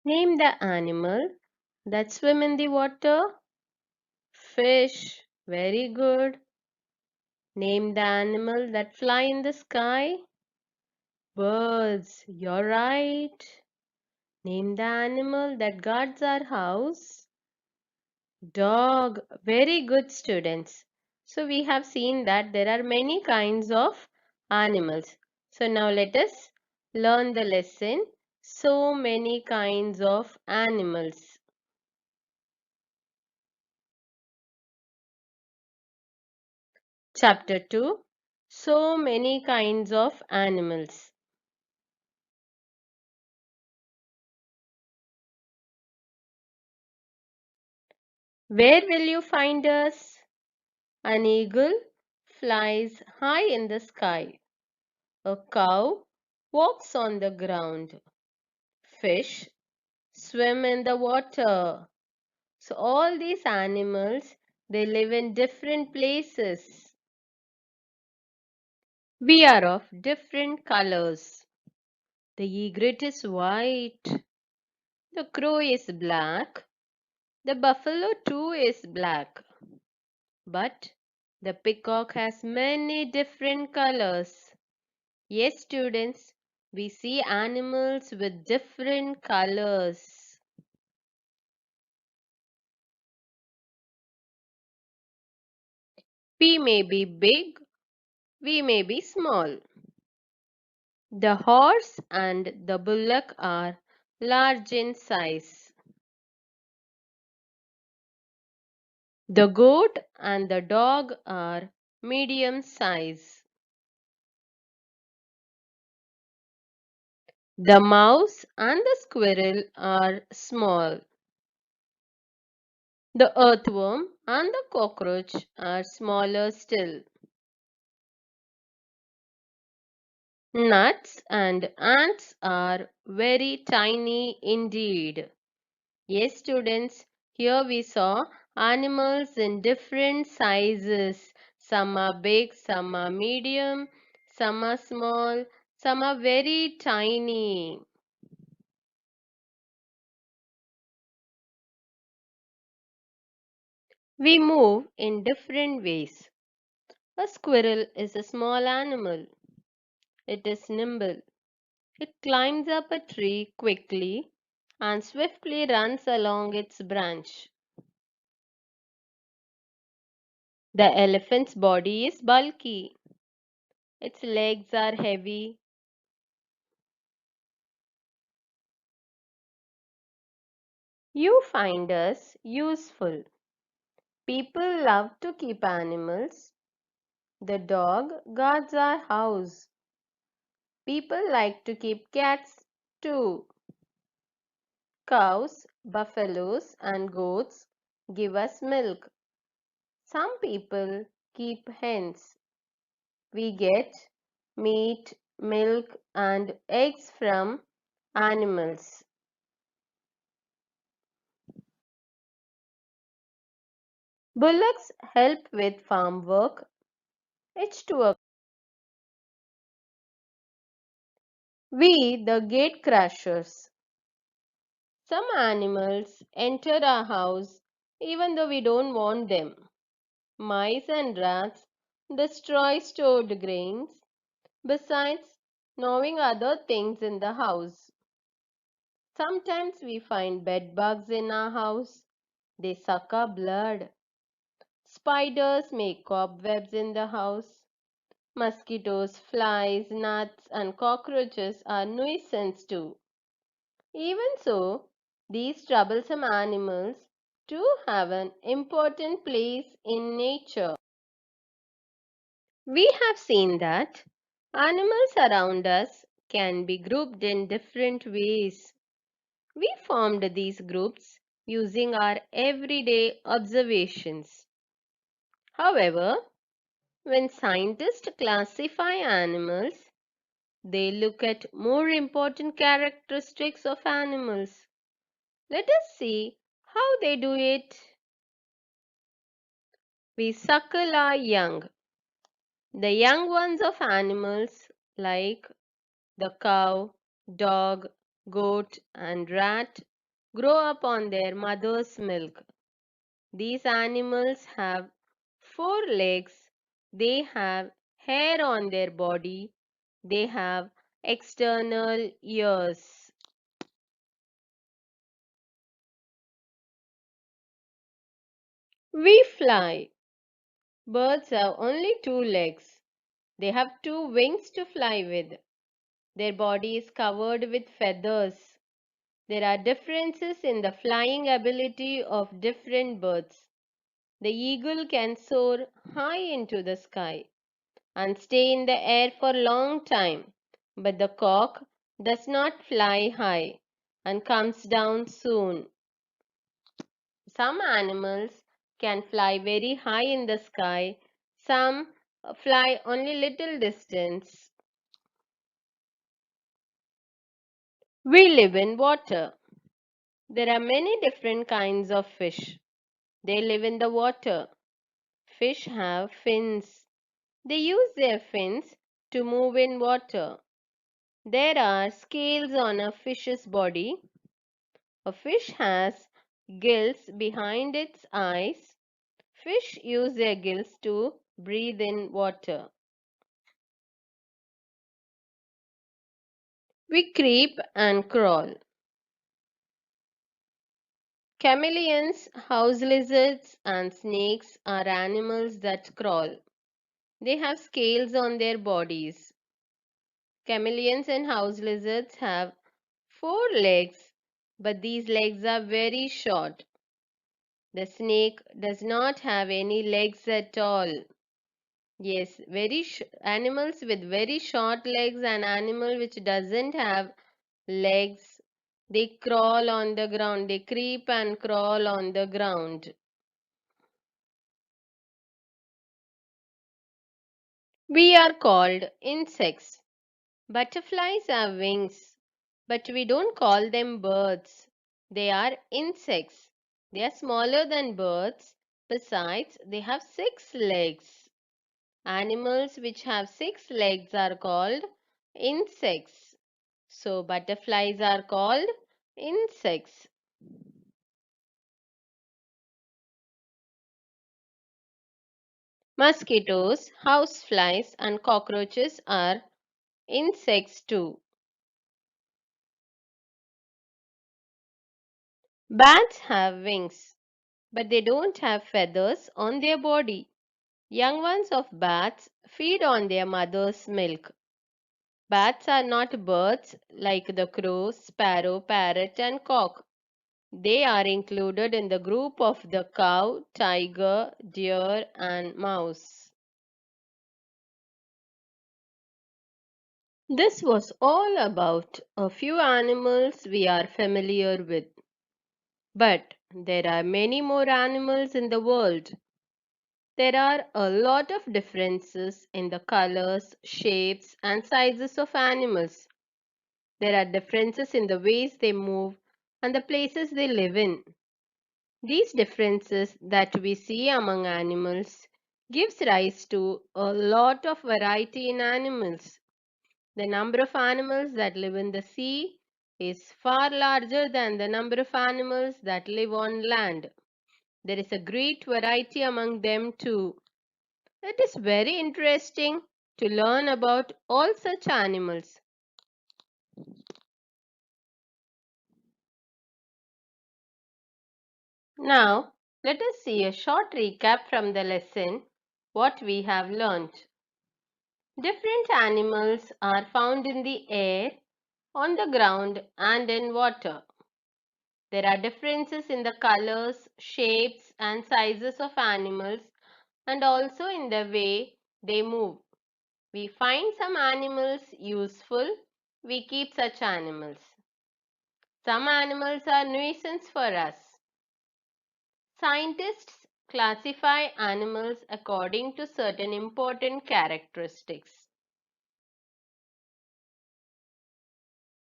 Name the animal that swim in the water. Fish. Very good. Name the animal that fly in the sky. Birds. You're right. Name the animal that guards our house. Dog. Very good, students. So we have seen that there are many kinds of animals. So now let us learn the lesson. So many kinds of animals. Chapter 2. So many kinds of animals. Where will you find us? An eagle flies high in the sky. A cow walks on the ground. Fish swim in the water. So all these animals, they live in different places. We are of different colors. The egret is white. The crow is black. The buffalo too is black. But the peacock has many different colors. Yes, students, we see animals with different colors. We may be big, we may be small. The horse and the bullock are large in size. The goat and the dog are medium size. The mouse and the squirrel are small. The earthworm and the cockroach are smaller still. Nuts and ants are very tiny indeed. Yes, students, here we saw animals in different sizes. Some are big, some are medium, some are small, some are very tiny. We move in different ways. A squirrel is a small animal. It is nimble. It climbs up a tree quickly and swiftly runs along its branch. The elephant's body is bulky. Its legs are heavy. You find us useful. People love to keep animals. The dog guards our house. People like to keep cats too. Cows, buffaloes, and goats give us milk. Some people keep hens. We get meat, milk, and eggs from animals. Bullocks help with farm work. It's to a we, the gate crashers. Some animals enter our house even though we don't want them. Mice and rats destroy stored grains, besides gnawing other things in the house. Sometimes we find bed bugs in our house. They suck our blood. Spiders make cobwebs in the house. Mosquitoes, flies, gnats, and cockroaches are nuisance too. Even so, these troublesome animals do have an important place in nature. We have seen that animals around us can be grouped in different ways. We formed these groups using our everyday observations. However, when scientists classify animals, they look at more important characteristics of animals. Let us see how they do it. We suckle our young. The young ones of animals like the cow, dog, goat, and rat grow up on their mother's milk. These animals have 4 legs, they have hair on their body, they have external ears. We fly. Birds have only 2 legs. They have 2 wings to fly with. Their body is covered with feathers. There are differences in the flying ability of different birds. The eagle can soar high into the sky and stay in the air for a long time, but the cock does not fly high and comes down soon. Some animals can fly very high in the sky, some fly only little distance. We live in water. There are many different kinds of fish. They live in the water. Fish have fins. They use their fins to move in water. There are scales on a fish's body. A fish has gills behind its eyes. Fish use their gills to breathe in water. We creep and crawl. Chameleons, house lizards, and snakes are animals that crawl. They have scales on their bodies. Chameleons and house lizards have 4 legs, but these legs are very short. The snake does not have any legs at all. Yes, animals with very short legs and animal which doesn't have legs, they crawl on the ground. They creep and crawl on the ground. We are called insects. Butterflies have wings, but we don't call them birds. They are insects. They are smaller than birds. Besides, they have 6 legs. Animals which have 6 legs are called insects. So, butterflies are called insects. Mosquitoes, houseflies, and cockroaches are insects too. Bats have wings, but they don't have feathers on their body. Young ones of bats feed on their mother's milk. Bats are not birds like the crow, sparrow, parrot, and cock. They are included in the group of the cow, tiger, deer, and mouse. This was all about a few animals we are familiar with. But there are many more animals in the world. There are a lot of differences in the colors, shapes, and sizes of animals. There are differences in the ways they move and the places they live in. These differences that we see among animals gives rise to a lot of variety in animals. The number of animals that live in the sea is far larger than the number of animals that live on land. There is a great variety among them too. It is very interesting to learn about all such animals. Now, let us see a short recap from the lesson what we have learned. Different animals are found in the air, on the ground, and in water. There are differences in the colors, shapes, and sizes of animals, and also in the way they move. We find some animals useful, we keep such animals. Some animals are nuisance for us. Scientists classify animals according to certain important characteristics.